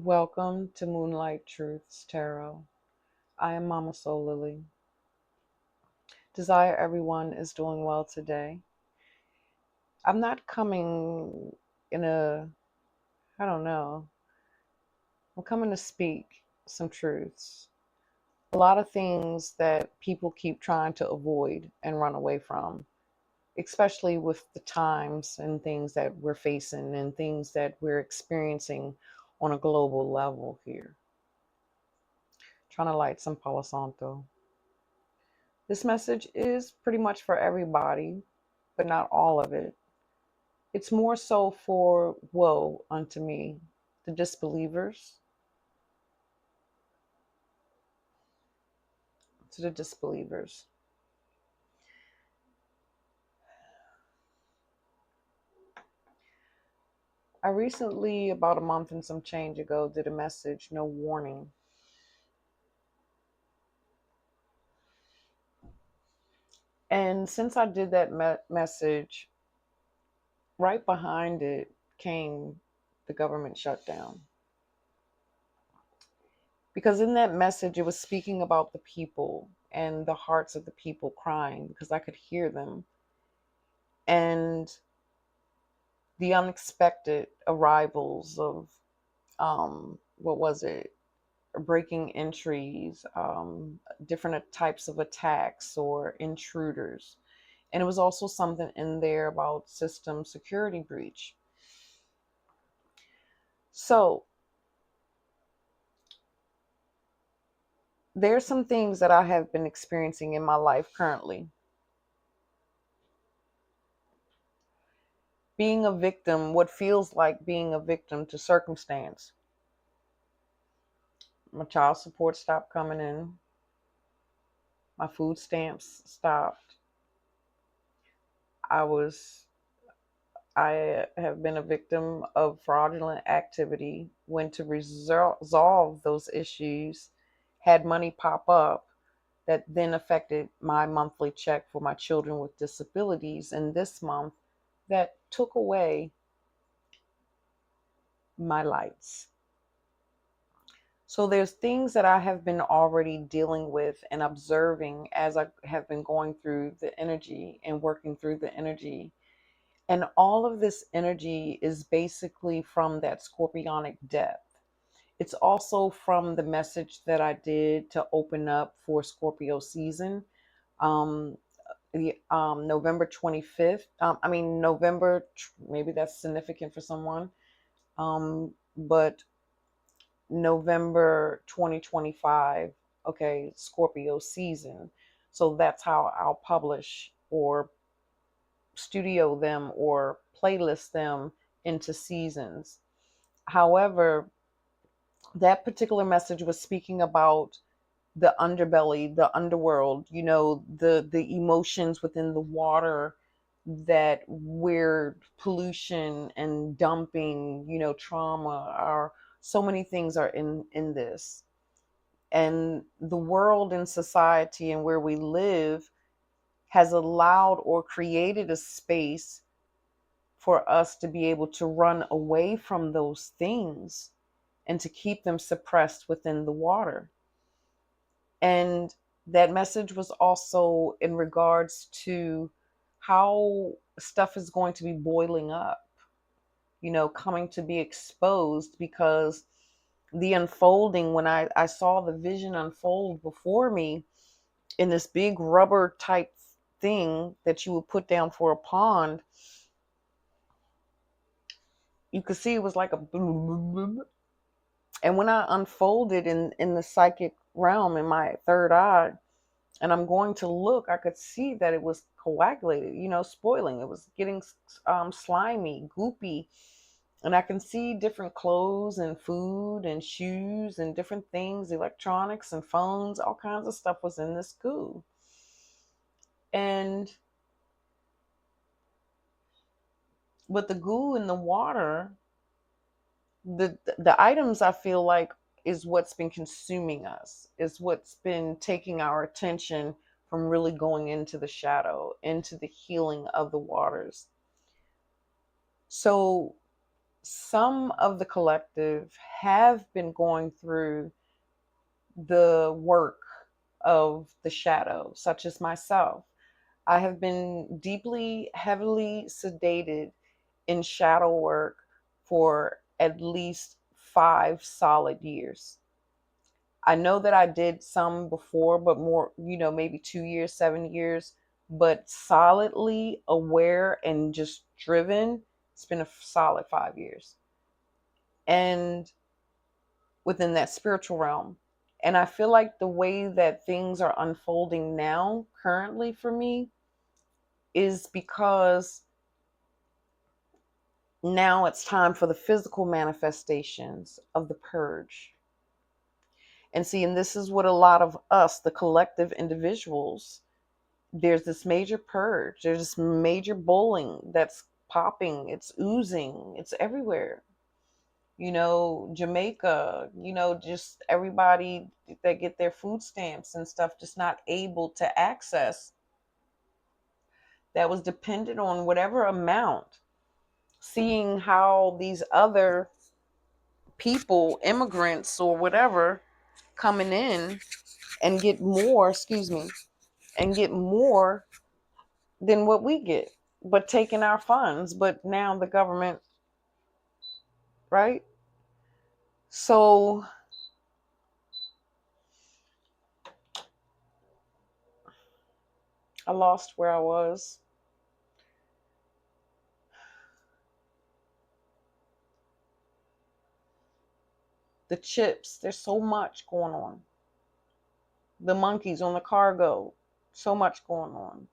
Welcome to Moonlight Truths Tarot. I am Mama Soul Lily. Desire everyone is doing well today. I'm not coming in I don't know, I'm coming to speak some truths. A lot of things that people keep trying to avoid and run away from, especially with the times and things that we're facing and things that we're experiencing on a global level here. Trying to light some Palo Santo. This message is pretty much for everybody, but not all of it. It's more so for woe unto me, the disbelievers, to the disbelievers. I recently, about a month and some change ago, did a message, no warning. And since I did that message, right behind it came the government shutdown. Because in that message, it was speaking about the people and the hearts of the people crying because I could hear them. And the unexpected arrivals of, what was it? Breaking entries, different types of attacks or intruders. And it was also something in there about system security breach. So there's some things that I have been experiencing in my life currently. Being a victim, what feels like being a victim to circumstance. My child support stopped coming in. My food stamps stopped. I have been a victim of fraudulent activity. Went to resolve those issues, had money pop up that then affected my monthly check for my children with disabilities. And this month, that took away my lights. So there's things that I have been already dealing with and observing as I have been going through the energy and working through the energy. And all of this energy is basically from that scorpionic depth. It's also from the message that I did to open up for Scorpio season. Um, November 25th. Maybe that's significant for someone. But November 2025, okay, Scorpio season. So that's how I'll publish or studio them or playlist them into seasons. However, that particular message was speaking about the underbelly, the underworld, the emotions within the water, that weird pollution and dumping, trauma, are so many things are in this. And the world and society and where we live has allowed or created a space for us to be able to run away from those things and to keep them suppressed within the water. And that message was also in regards to how stuff is going to be boiling up, coming to be exposed, because the unfolding, when I saw the vision unfold before me in this big rubber type thing that you would put down for a pond, you could see it was like a boom, boom, boom. And when I unfolded in the psychic realm in my third eye, and I'm going to look, I could see that it was coagulated, spoiling. It was getting slimy, goopy. And I can see different clothes and food and shoes and different things, electronics and phones, all kinds of stuff was in this goo. And with the goo in the water, the items, I feel like, is what's been consuming us, is what's been taking our attention from really going into the shadow, into the healing of the waters. So some of the collective have been going through the work of the shadow, such as myself. I have been deeply, heavily sedated in shadow work for at least 5 solid years. I know that I did some before, but more, maybe 2 years, 7 years, but solidly aware and just driven, it's been a solid 5 years. And within that spiritual realm. And I feel like the way that things are unfolding now, currently for me, is because now it's time for the physical manifestations of the purge. And see, and this is what a lot of us, the collective individuals, there's this major purge, there's this major bullying that's popping, it's oozing, it's everywhere. Jamaica, just everybody that get their food stamps and stuff just not able to access, that was dependent on whatever amount, seeing how these other people, immigrants or whatever, coming in and get more, and get more than what we get, but taking our funds. But now the government, right? So I lost where I was. The chips, there's so much going on. The monkeys on the cargo, so much going on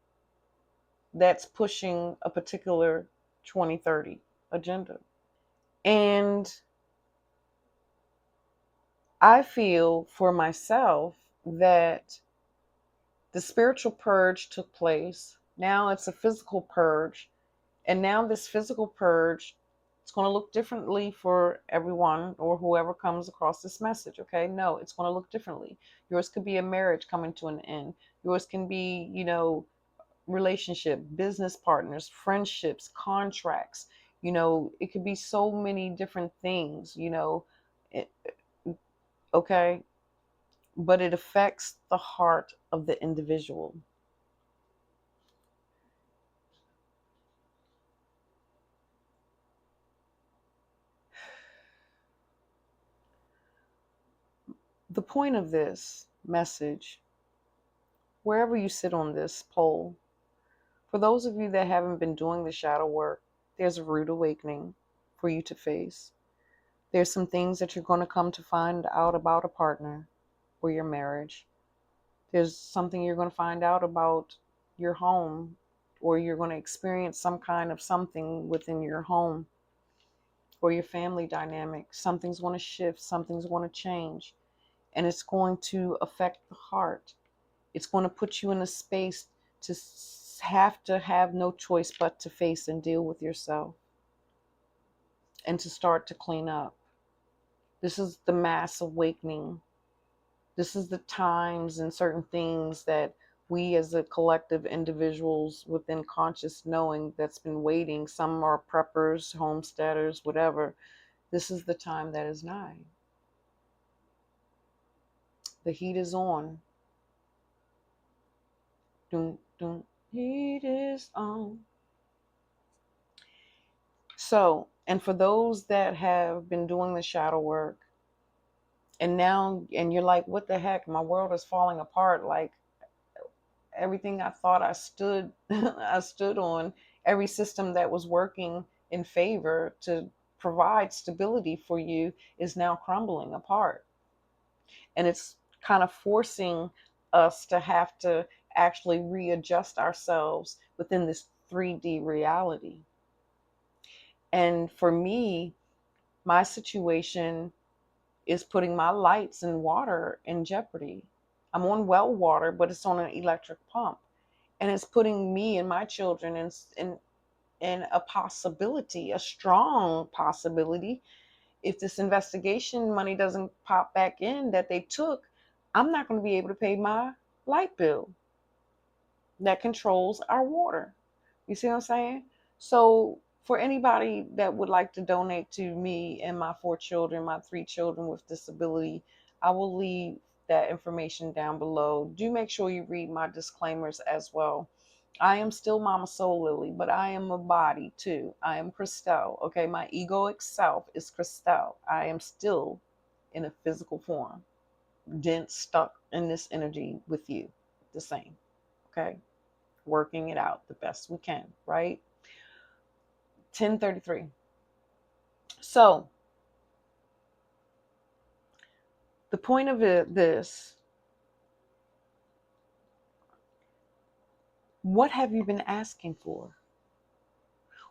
that's pushing a particular 2030 agenda. And I feel for myself that the spiritual purge took place. Now it's a physical purge. And now this physical purge, it's going to look differently for everyone or whoever comes across this message, okay? No, it's going to look differently. Yours could be a marriage coming to an end. Yours can be, relationship, business partners, friendships, contracts. It could be so many different things, it, okay? But it affects the heart of the individual. The point of this message, wherever you sit on this poll, for those of you that haven't been doing the shadow work, there's a rude awakening for you to face. There's some things that you're going to come to find out about a partner or your marriage. There's something you're going to find out about your home, or you're going to experience some kind of something within your home or your family dynamic. Something's going to shift, something's going to change, and it's going to affect the heart. It's going to put you in a space to have no choice but to face and deal with yourself and to start to clean up. This is the mass awakening. This is the times and certain things that we as a collective individuals within conscious knowing that's been waiting. Some are preppers, homesteaders, whatever. This is the time that is nigh. The heat is on. Dun, dun, heat is on. So, and for those that have been doing the shadow work, and you're like, what the heck? My world is falling apart. Like everything I thought I stood, I stood on, every system that was working in favor to provide stability for you is now crumbling apart. And it's kind of forcing us to have to actually readjust ourselves within this 3D reality. And for me, my situation is putting my lights and water in jeopardy. I'm on well water, but it's on an electric pump. And it's putting me and my children in a possibility, a strong possibility. If this investigation money doesn't pop back in that they took, I'm not going to be able to pay my light bill that controls our water. You see what I'm saying? So For anybody that would like to donate to me and my 4 children, my 3 children with disability, I will leave that information down below. Do make sure you read my disclaimers as well. I am still Mama Soul Lily, but I am a body too. I am Christelle. Okay, my egoic self is Christelle. I am still in a physical form, dense, stuck in this energy with you, the same. Okay, working it out the best we can, right? 10:33. So the point of this, what have you been asking for?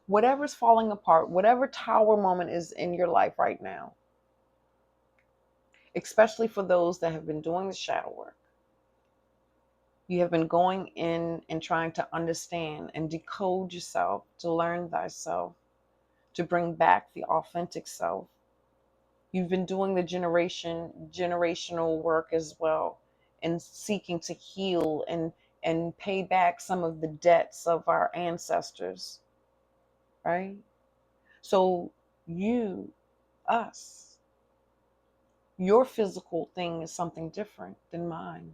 Whatever's falling apart, whatever tower moment is in your life right now, especially for those that have been doing the shadow work, you have been going in and trying to understand and decode yourself, to learn thyself, to bring back the authentic self. You've been doing the generational work as well, and seeking to heal and pay back some of the debts of our ancestors, right? So you, us, your physical thing is something different than mine.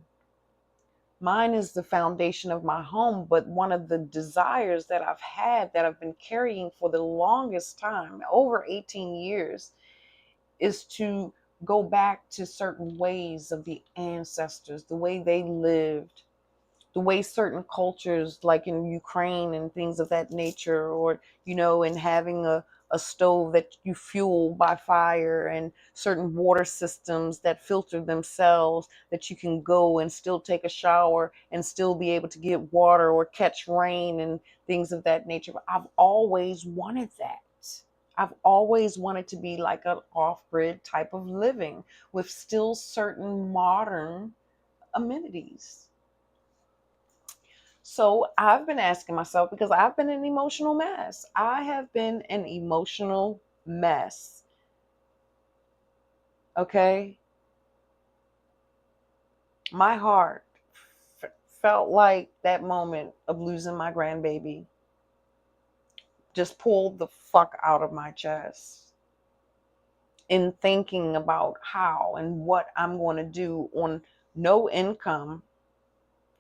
Mine is the foundation of my home, but one of the desires that I've had, that I've been carrying for the longest time, over 18 years, is to go back to certain ways of the ancestors, the way they lived, the way certain cultures, like in Ukraine and things of that nature, or, and having a stove that you fuel by fire, and certain water systems that filter themselves, that you can go and still take a shower and still be able to get water or catch rain and things of that nature. But I've always wanted that. I've always wanted to be like an off-grid type of living with still certain modern amenities. So I've been asking myself, because I've been an emotional mess. I have been an emotional mess. Okay? My heart felt like that moment of losing my grandbaby just pulled the fuck out of my chest, in thinking about how and what I'm going to do on no income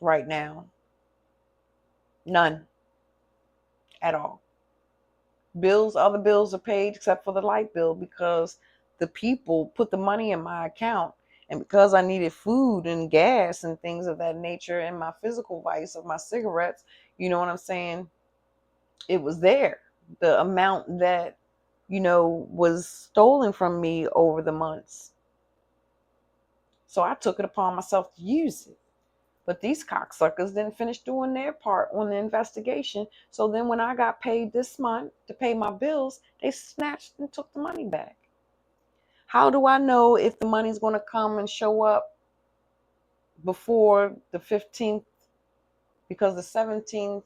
right now. None at all. Other bills are paid except for the light bill, because the people put the money in my account. And because I needed food and gas and things of that nature, and my physical vice of my cigarettes, you know what I'm saying? It was there. The amount that, was stolen from me over the months. So I took it upon myself to use it. But these cocksuckers didn't finish doing their part on the investigation. So then when I got paid this month to pay my bills, they snatched and took the money back. How do I know if the money's going to come and show up before the 15th? Because the 17th,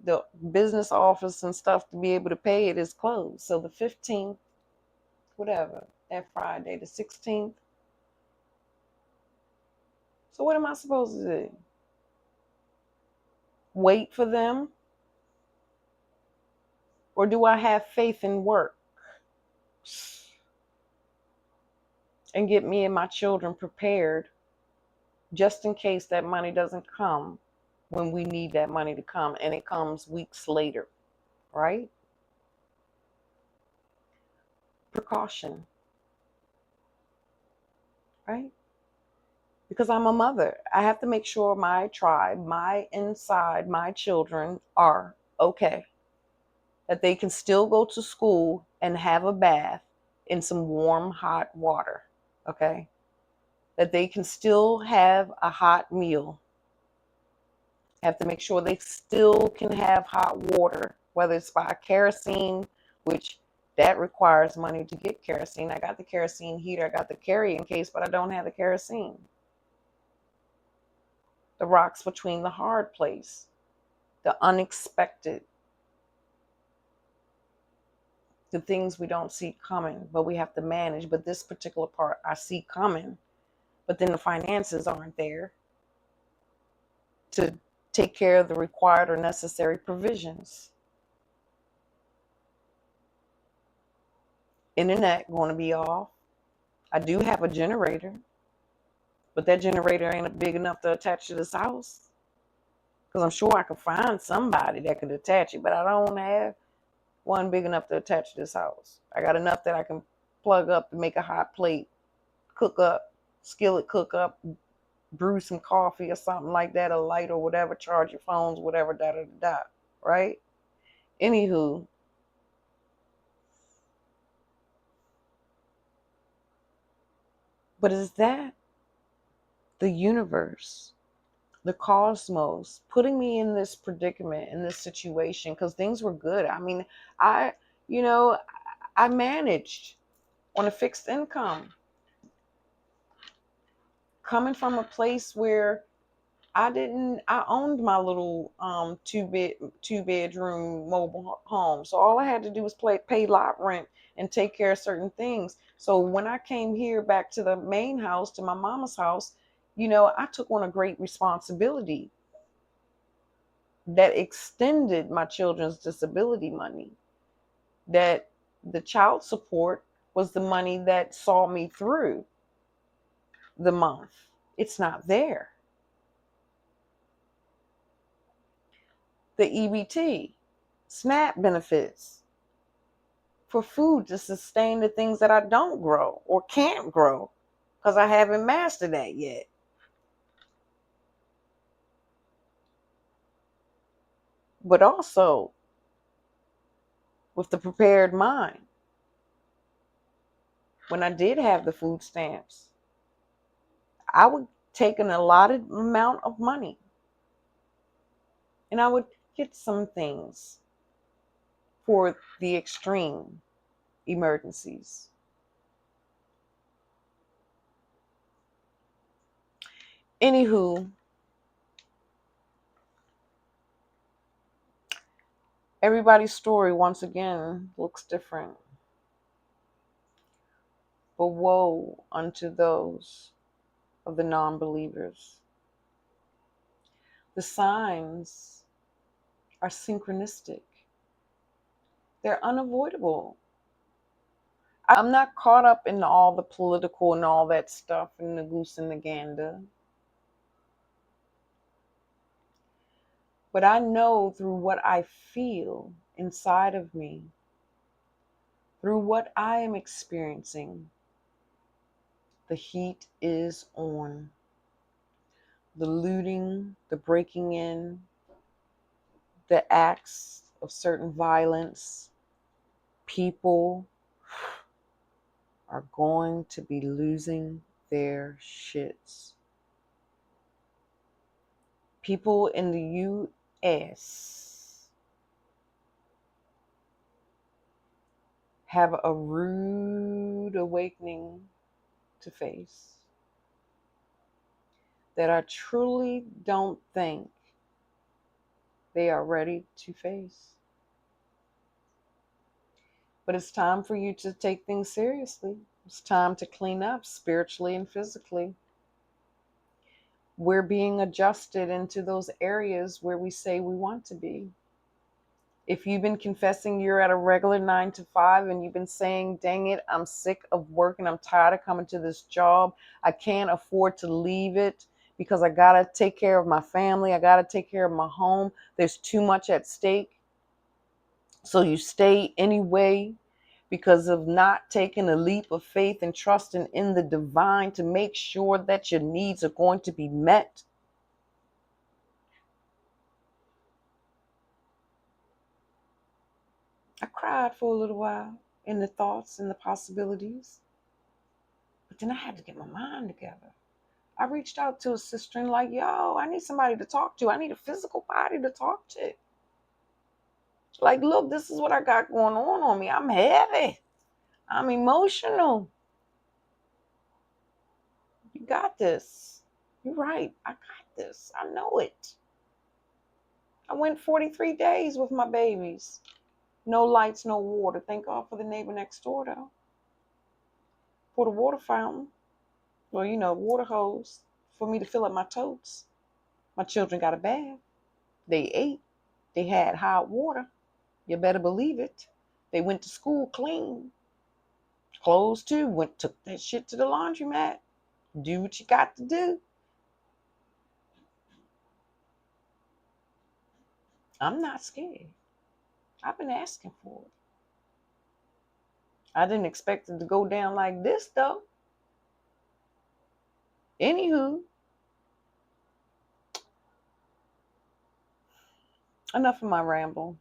the business office and stuff to be able to pay it is closed. So the 15th, whatever, that Friday, the 16th. So what am I supposed to do? Wait for them? Or do I have faith in work and get me and my children prepared, just in case that money doesn't come when we need that money to come, and it comes weeks later, right? Precaution, right? Because I'm a mother. I have to make sure my tribe, my children are okay. That they can still go to school and have a bath in some warm, hot water, okay? That they can still have a hot meal. Have to make sure they still can have hot water, whether it's by kerosene, which that requires money to get kerosene. I got the kerosene heater, I got the carrying case, but I don't have the kerosene. The rocks between the hard place, the unexpected, the things we don't see coming, but we have to manage. But this particular part I see coming, but then the finances aren't there to take care of the required or necessary provisions. Internet going to be off. I do have a generator, but that generator ain't big enough to attach to this house. Because I'm sure I could find somebody that could attach it, but I don't have one big enough to attach to this house. I got enough that I can plug up to make a hot plate, cook up, skillet cook up, brew some coffee or something like that, a light or whatever, charge your phones, whatever, da da da, right? Anywho, but is that the universe, the cosmos, putting me in this predicament, in this situation? Because things were good. I mean, I, you know, I managed on a fixed income, coming from a place where I owned my little two bedroom mobile home. So all I had to do was pay lot rent and take care of certain things. So when I came here back to the main house, to my mama's house, I took on a great responsibility that extended my children's disability money. That the child support was the money that saw me through the month. It's not there. The EBT, SNAP benefits for food to sustain the things that I don't grow or can't grow because I haven't mastered that yet. But also with the prepared mind, when I did have the food stamps, I would take an allotted amount of money and I would get some things for the extreme emergencies. Anywho, everybody's story once again looks different. But woe unto those of the non-believers. The signs are synchronistic. They're unavoidable. I'm not caught up in all the political and all that stuff and the goose and the gander. But I know through what I feel inside of me, through what I am experiencing, the heat is on. The looting, the breaking in, the acts of certain violence, people are going to be losing their shits. People in the U.S. have a rude awakening to face that I truly don't think they are ready to face. But it's time for you to take things seriously. It's time to clean up spiritually and physically. We're being adjusted into those areas where we say we want to be. If you've been confessing you're at a regular 9 to 5 and you've been saying, dang it, I'm sick of working, I'm tired of coming to this job, I can't afford to leave it because I got to take care of my family, I got to take care of my home, there's too much at stake. So you stay anyway because of not taking a leap of faith and trusting in the divine to make sure that your needs are going to be met. I cried for a little while in the thoughts and the possibilities, but then I had to get my mind together. I reached out to a sister and like, yo, I need somebody to talk to. I need a physical body to talk to. Like, look, this is what I got going on me. I'm heavy. I'm emotional. You got this. You're right. I got this. I know it. I went 43 days with my babies. No lights, no water. Thank God for the neighbor next door, though. For the water fountain. Well, water hose for me to fill up my totes. My children got a bath. They ate. They had hot water. You better believe it. They went to school clean. clothes too. Took that shit to the laundromat. Do what you got to do. I'm not scared. I've been asking for it. I didn't expect it to go down like this though. Anywho, enough of my ramble.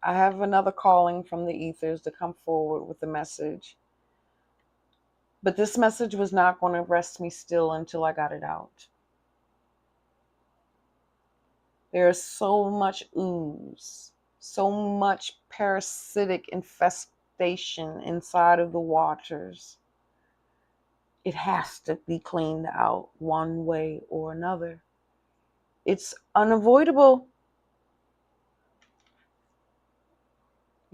I have another calling from the ethers to come forward with a message. But this message was not going to rest me still until I got it out. There's so much ooze, so much parasitic infestation inside of the waters. It has to be cleaned out one way or another. It's unavoidable.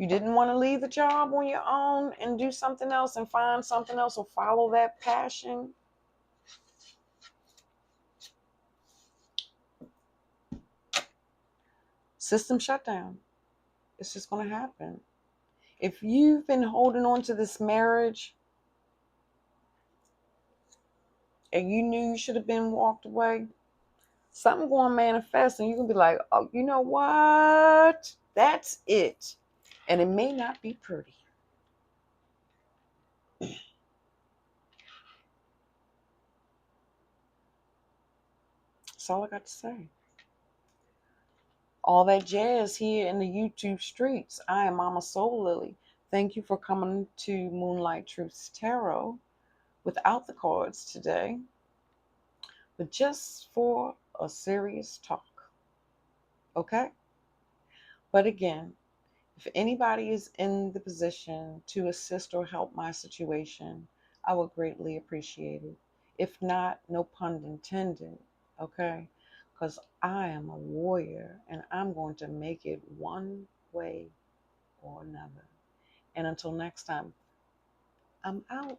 You didn't want to leave the job on your own and do something else and find something else or follow that passion. System shutdown. It's just going to happen. If you've been holding on to this marriage and you knew you should have been walked away, something going to manifest and you're going to be like, oh, you know what? That's it. And it may not be pretty. That's all I got to say. All that jazz here in the YouTube streets. I am Mama Soul Lily. Thank you for coming to Moonlight Truths Tarot without the cards today, but just for a serious talk. Okay? But again, if anybody is in the position to assist or help my situation, I would greatly appreciate it. If not, no pun intended, okay? Because I am a warrior and I'm going to make it one way or another. And until next time, I'm out.